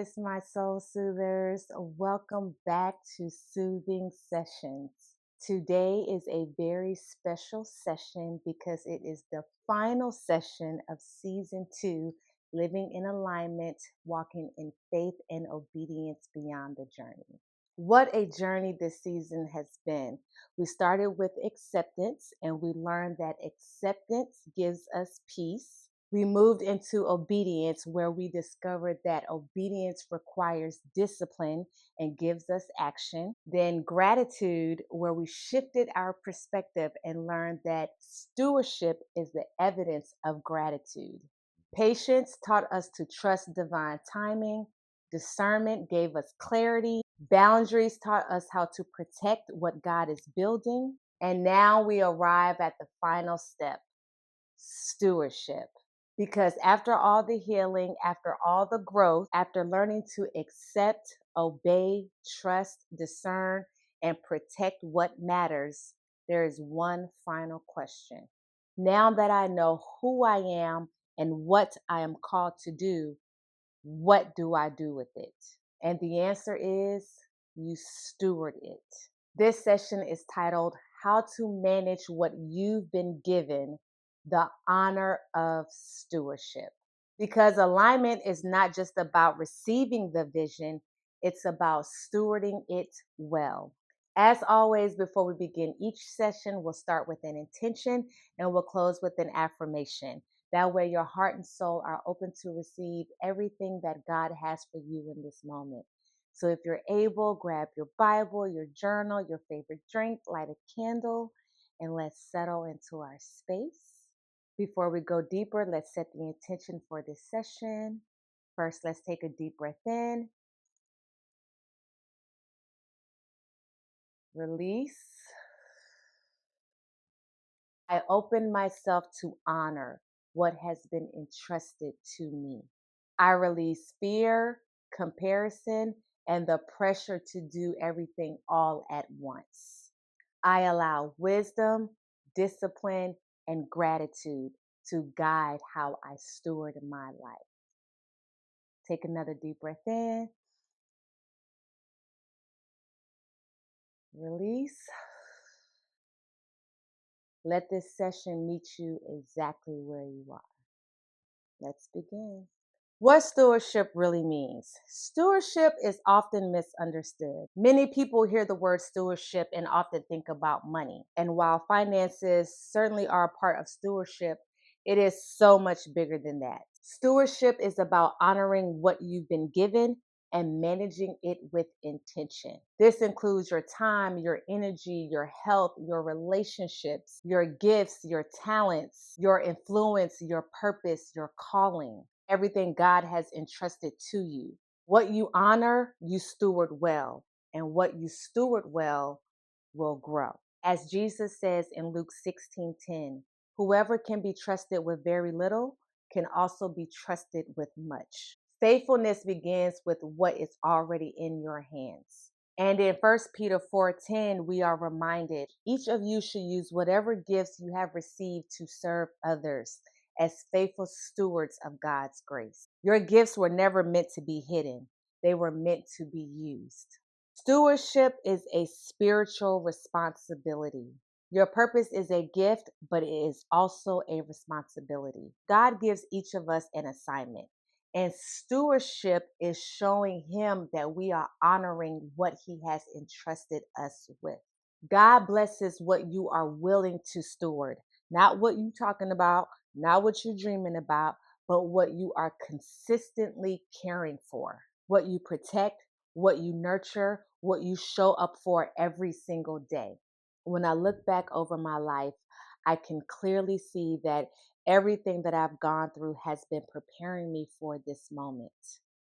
guys, my soul soothers. Welcome back to Soothing Sessions. Today is a very special session because it is the final session of season 2, Living in Alignment, Walking in Faith and Obedience Beyond the Journey. What a journey this season has been. We started with acceptance and we learned that acceptance gives us peace. We moved into obedience, where we discovered that obedience requires discipline and gives us action. Then gratitude, where we shifted our perspective and learned that stewardship is the evidence of gratitude. Patience taught us to trust divine timing. Discernment gave us clarity. Boundaries taught us how to protect what God is building. And now we arrive at the final step, stewardship. Because after all the healing, after all the growth, after learning to accept, obey, trust, discern, and protect what matters, there is one final question. Now that I know who I am and what I am called to do, what do I do with it? And the answer is you steward it. This session is titled How to Manage What You've Been Given, the Honor of Stewardship. Because alignment is not just about receiving the vision, it's about stewarding it well. As always, before we begin each session, we'll start with an intention and we'll close with an affirmation. That way, your heart and soul are open to receive everything that God has for you in this moment. So if you're able, grab your Bible, your journal, your favorite drink, light a candle, and let's settle into our space. Before we go deeper, let's set the intention for this session. First, let's take a deep breath in. Release. I open myself to honor what has been entrusted to me. I release fear, comparison, and the pressure to do everything all at once. I allow wisdom, discipline, and gratitude to guide how I steward my life. Take another deep breath in. Release. Let this session meet you exactly where you are. Let's begin. What stewardship really means. Stewardship is often misunderstood. Many people hear the word stewardship and often think about money. And while finances certainly are a part of stewardship, it is so much bigger than that. Stewardship is about honoring what you've been given and managing it with intention. This includes your time, your energy, your health, your relationships, your gifts, your talents, your influence, your purpose, your calling, everything God has entrusted to you. What you honor, you steward well, and what you steward well will grow. As Jesus says in Luke 16:10, whoever can be trusted with very little can also be trusted with much. Faithfulness begins with what is already in your hands. And in 1 Peter 4:10, we are reminded each of you should use whatever gifts you have received to serve others as faithful stewards of God's grace. Your gifts were never meant to be hidden, they were meant to be used. Stewardship is a spiritual responsibility. Your purpose is a gift, but it is also a responsibility. God gives each of us an assignment. And stewardship is showing him that we are honoring what he has entrusted us with. God blesses what you are willing to steward, not what you're talking about, not what you're dreaming about, but what you are consistently caring for, what you protect, what you nurture, what you show up for every single day. When I look back over my life, I can clearly see that everything that I've gone through has been preparing me for this moment.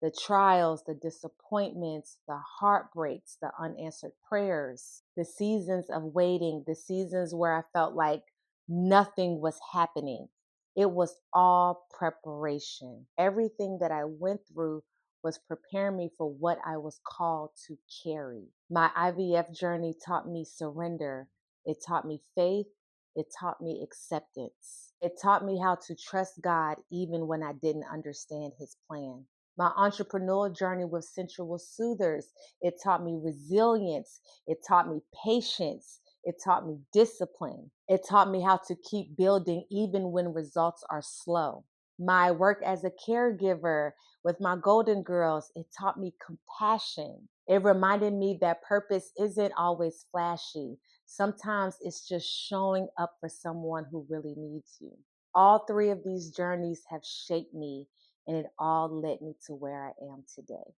The trials, the disappointments, the heartbreaks, the unanswered prayers, the seasons of waiting, the seasons where I felt like nothing was happening. It was all preparation. Everything that I went through was preparing me for what I was called to carry. My IVF journey taught me surrender. It taught me faith. It taught me acceptance. It taught me how to trust God even when I didn't understand his plan. My entrepreneurial journey with Central Soothers, it taught me resilience. It taught me patience. It taught me discipline. It taught me how to keep building even when results are slow. My work as a caregiver with my Golden Girls, it taught me compassion. It reminded me that purpose isn't always flashy. Sometimes it's just showing up for someone who really needs you. All three of these journeys have shaped me, and it all led me to where I am today.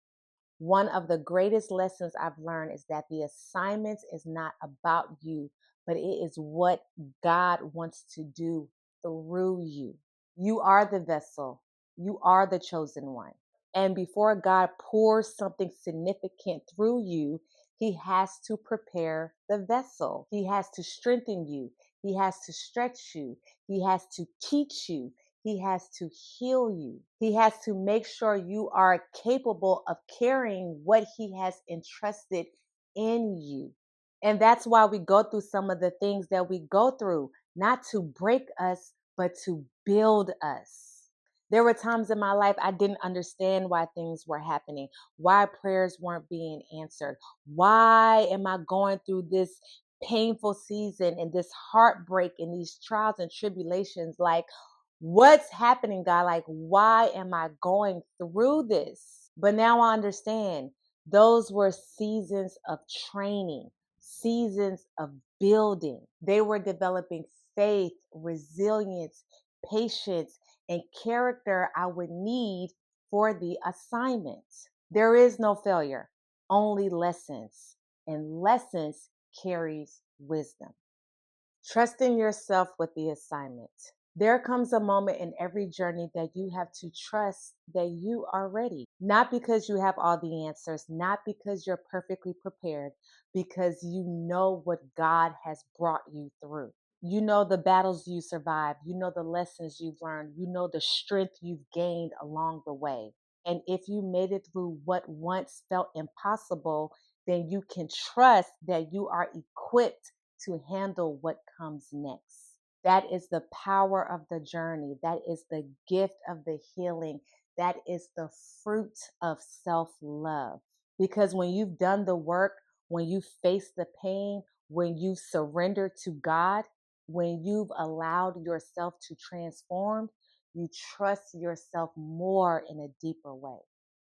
One of the greatest lessons I've learned is that the assignment is not about you, but it is what God wants to do through you. You are the vessel. You are the chosen one. And before God pours something significant through you, he has to prepare the vessel. He has to strengthen you. He has to stretch you. He has to teach you. He has to heal you. He has to make sure you are capable of carrying what he has entrusted in you. And that's why we go through some of the things that we go through, not to break us, but to build us. There were times in my life I didn't understand why things were happening, why prayers weren't being answered. Why am I going through this painful season and this heartbreak and these trials and tribulations? Like, what's happening, God? Like, why am I going through this? But now I understand those were seasons of training, seasons of building. They were developing faith, resilience, patience, and character I would need for the assignment. There is no failure, only lessons, and lessons carries wisdom. Trusting yourself with the assignment. There comes a moment in every journey that you have to trust that you are ready. Not because you have all the answers, not because you're perfectly prepared, because you know what God has brought you through. You know the battles you survived. You know the lessons you've learned. You know the strength you've gained along the way. And if you made it through what once felt impossible, then you can trust that you are equipped to handle what comes next. That is the power of the journey. That is the gift of the healing. That is the fruit of self love. Because when you've done the work, when you face the pain, when you surrender to God, when you've allowed yourself to transform, you trust yourself more in a deeper way.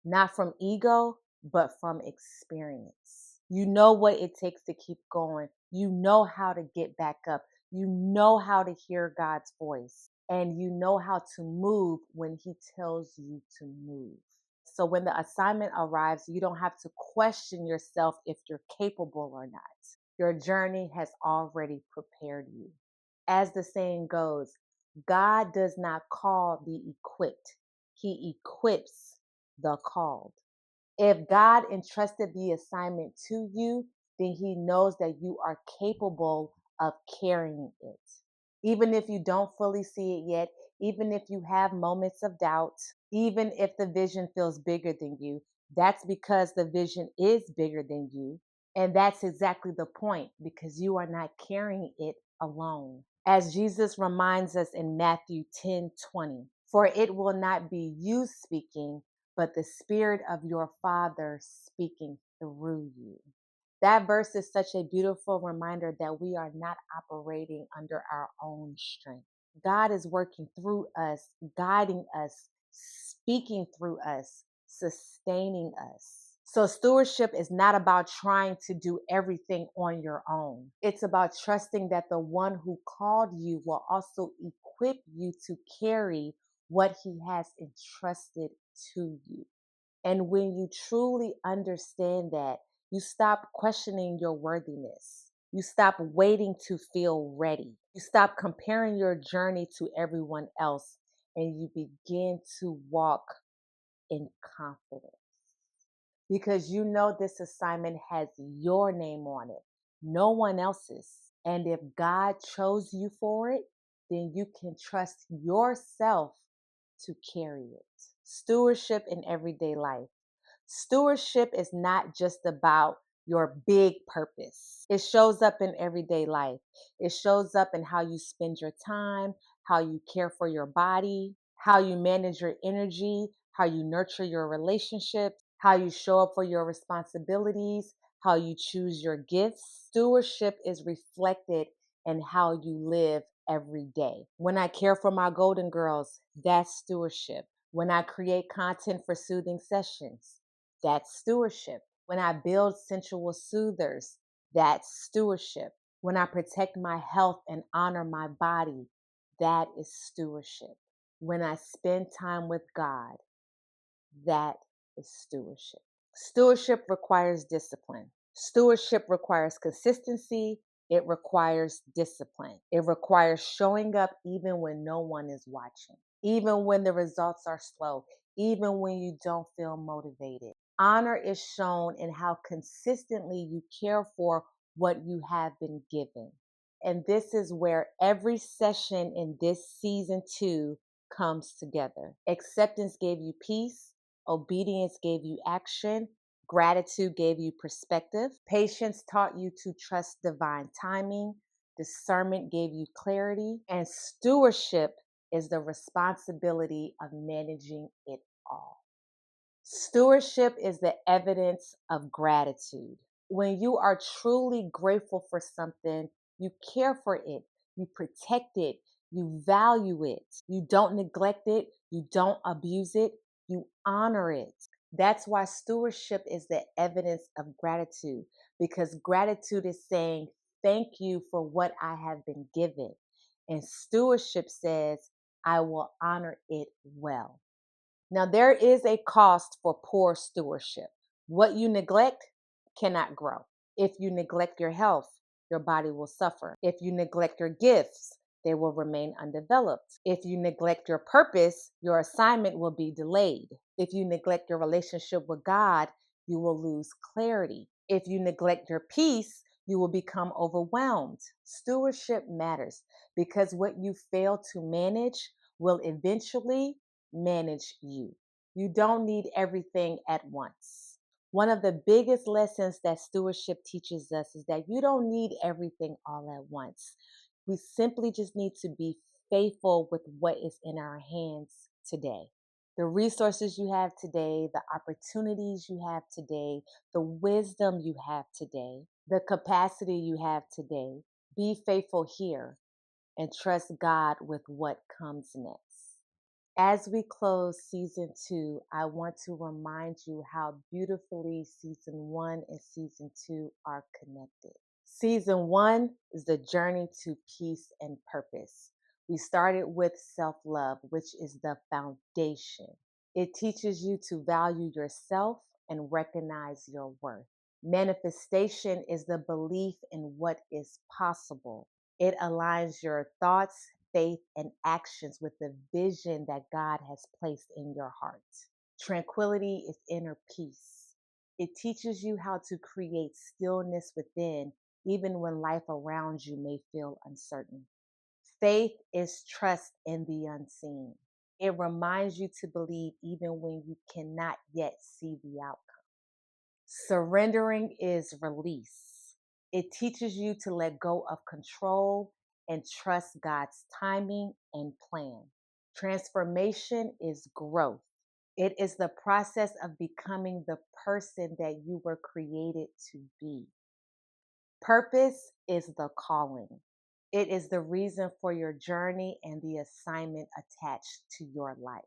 Not from ego, but from experience. You know what it takes to keep going. You know how to get back up. You know how to hear God's voice. And you know how to move when he tells you to move. So when the assignment arrives, you don't have to question yourself if you're capable or not. Your journey has already prepared you. As the saying goes, God does not call the equipped, he equips the called. If God entrusted the assignment to you, then he knows that you are capable of carrying it. Even if you don't fully see it yet, even if you have moments of doubt, even if the vision feels bigger than you, that's because the vision is bigger than you. And that's exactly the point, because you are not carrying it alone. As Jesus reminds us in Matthew 10:20, for it will not be you speaking, but the Spirit of your Father speaking through you. That verse is such a beautiful reminder that we are not operating under our own strength. God is working through us, guiding us, speaking through us, sustaining us. So stewardship is not about trying to do everything on your own. It's about trusting that the one who called you will also equip you to carry what he has entrusted to you. And when you truly understand that, you stop questioning your worthiness. You stop waiting to feel ready. You stop comparing your journey to everyone else, and you begin to walk in confidence. Because you know this assignment has your name on it, no one else's. And if God chose you for it, then you can trust yourself to carry it. Stewardship in everyday life. Stewardship is not just about your big purpose. It shows up in everyday life. It shows up in how you spend your time, how you care for your body, how you manage your energy, how you nurture your relationships, how you show up for your responsibilities, how you choose your gifts. Stewardship is reflected in how you live every day. When I care for my golden girls, that's stewardship. When I create content for soothing sessions, that's stewardship. When I build sensual soothers, that's stewardship. When I protect my health and honor my body, that is stewardship. When I spend time with God, that is stewardship. Stewardship requires discipline. Stewardship requires consistency. It requires discipline. It requires showing up even when no one is watching, even when the results are slow, even when you don't feel motivated. Honor is shown in how consistently you care for what you have been given. And this is where every session in this season 2 comes together. Acceptance gave you peace. Obedience gave you action. Gratitude gave you perspective. Patience taught you to trust divine timing. Discernment gave you clarity. And stewardship is the responsibility of managing it all. Stewardship is the evidence of gratitude. When you are truly grateful for something, you care for it, you protect it, you value it, you don't neglect it, you don't abuse it, you honor it. That's why stewardship is the evidence of gratitude, because gratitude is saying, thank you for what I have been given. And stewardship says, I will honor it well. Now, there is a cost for poor stewardship. What you neglect cannot grow. If you neglect your health, your body will suffer. If you neglect your gifts, they will remain undeveloped. If you neglect your purpose, your assignment will be delayed. If you neglect your relationship with God, you will lose clarity. If you neglect your peace, you will become overwhelmed. Stewardship matters because what you fail to manage will eventually manage you. You don't need everything at once. One of the biggest lessons that stewardship teaches us is that you don't need everything all at once. We simply just need to be faithful with what is in our hands today. The resources you have today, the opportunities you have today, the wisdom you have today, the capacity you have today. Be faithful here and trust God with what comes next. As we close season 2, I want to remind you how beautifully season 1 and season 2 are connected. Season 1 is the journey to peace and purpose. We started with self-love, which is the foundation. It teaches you to value yourself and recognize your worth. Manifestation is the belief in what is possible. It aligns your thoughts, faith, and actions with the vision that God has placed in your heart. Tranquility is inner peace. It teaches you how to create stillness within, even when life around you may feel uncertain. Faith is trust in the unseen. It reminds you to believe even when you cannot yet see the outcome. Surrendering is release. It teaches you to let go of control and trust God's timing and plan. Transformation is growth. It is the process of becoming the person that you were created to be. Purpose is the calling. It is the reason for your journey and the assignment attached to your life.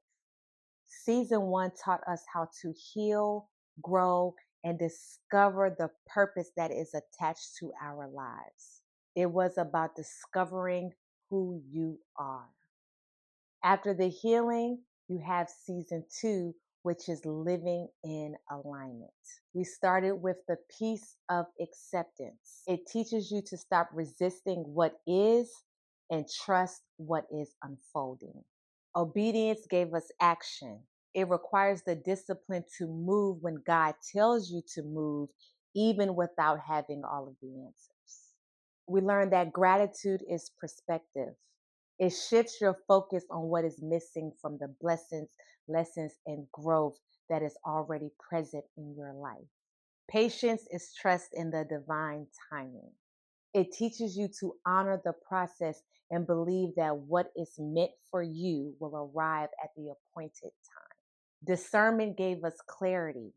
Season 1 taught us how to heal, grow, and discover the purpose that is attached to our lives. It was about discovering who you are. After the healing, you have season 2, which is living in alignment. We started with the peace of acceptance. It teaches you to stop resisting what is and trust what is unfolding. Obedience gave us action. It requires the discipline to move when God tells you to move, even without having all of the answers. We learned that gratitude is perspective. It shifts your focus on what is missing from the blessings, lessons, and growth that is already present in your life. Patience is trust in the divine timing. It teaches you to honor the process and believe that what is meant for you will arrive at the appointed time. Discernment gave us clarity.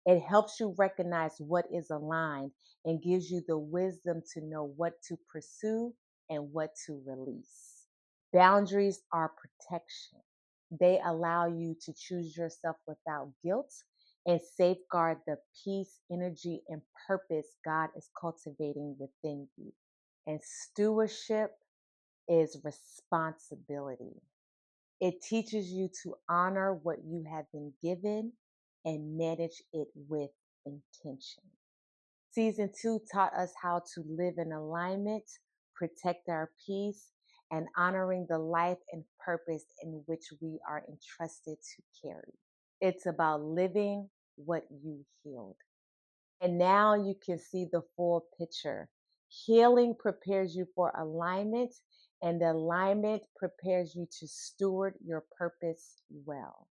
It helps you recognize what is aligned and gives you the wisdom to know what to pursue and what to release. Boundaries are protection. They allow you to choose yourself without guilt and safeguard the peace, energy, and purpose God is cultivating within you. And stewardship is responsibility. It teaches you to honor what you have been given and manage it with intention. Season 2 taught us how to live in alignment, protect our peace, and honoring the life and purpose in which we are entrusted to carry. It's about living what you healed. And now you can see the full picture. Healing prepares you for alignment, and alignment prepares you to steward your purpose well.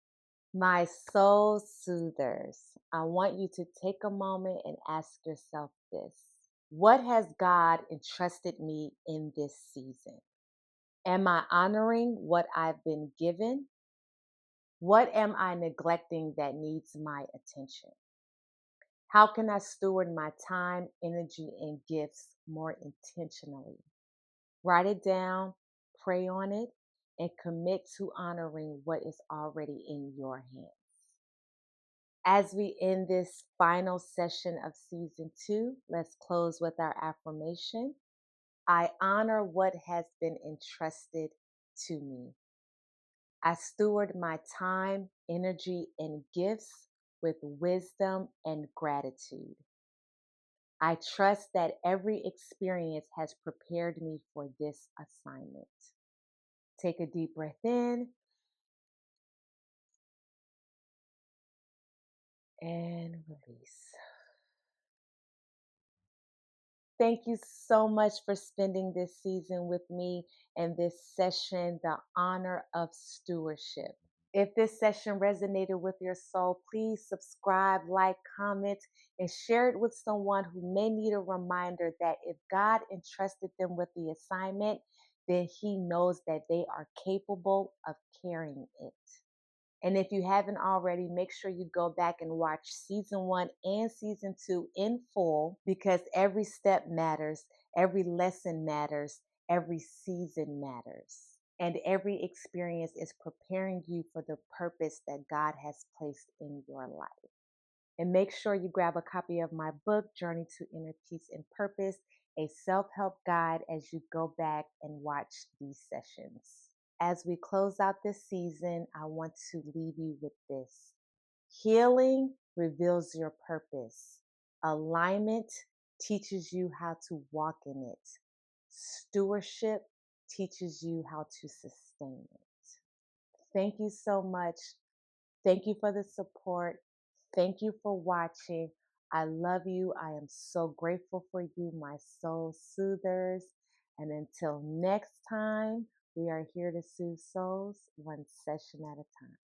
My soul soothers, I want you to take a moment and ask yourself this. What has God entrusted me in this season? Am I honoring what I've been given? What am I neglecting that needs my attention? How can I steward my time, energy, and gifts more intentionally? Write it down, pray on it, and commit to honoring what is already in your hands. As we end this final session of season 2, let's close with our affirmation. I honor what has been entrusted to me. I steward my time, energy, and gifts with wisdom and gratitude. I trust that every experience has prepared me for this assignment. Take a deep breath in and release. Thank you so much for spending this season with me and this session, The Honor of Stewardship. If this session resonated with your soul, please subscribe, like, comment, and share it with someone who may need a reminder that if God entrusted them with the assignment, then He knows that they are capable of carrying it. And if you haven't already, make sure you go back and watch season 1 and season 2 in full, because every step matters, every lesson matters, every season matters. And every experience is preparing you for the purpose that God has placed in your life. And make sure you grab a copy of my book, Journey to Inner Peace and Purpose, a self-help guide as you go back and watch these sessions. As we close out this season, I want to leave you with this. Healing reveals your purpose. Alignment teaches you how to walk in it. Stewardship teaches you how to sustain it. Thank you so much. Thank you for the support. Thank you for watching. I love you. I am so grateful for you, my soul soothers. And until next time, we are here to soothe souls one session at a time.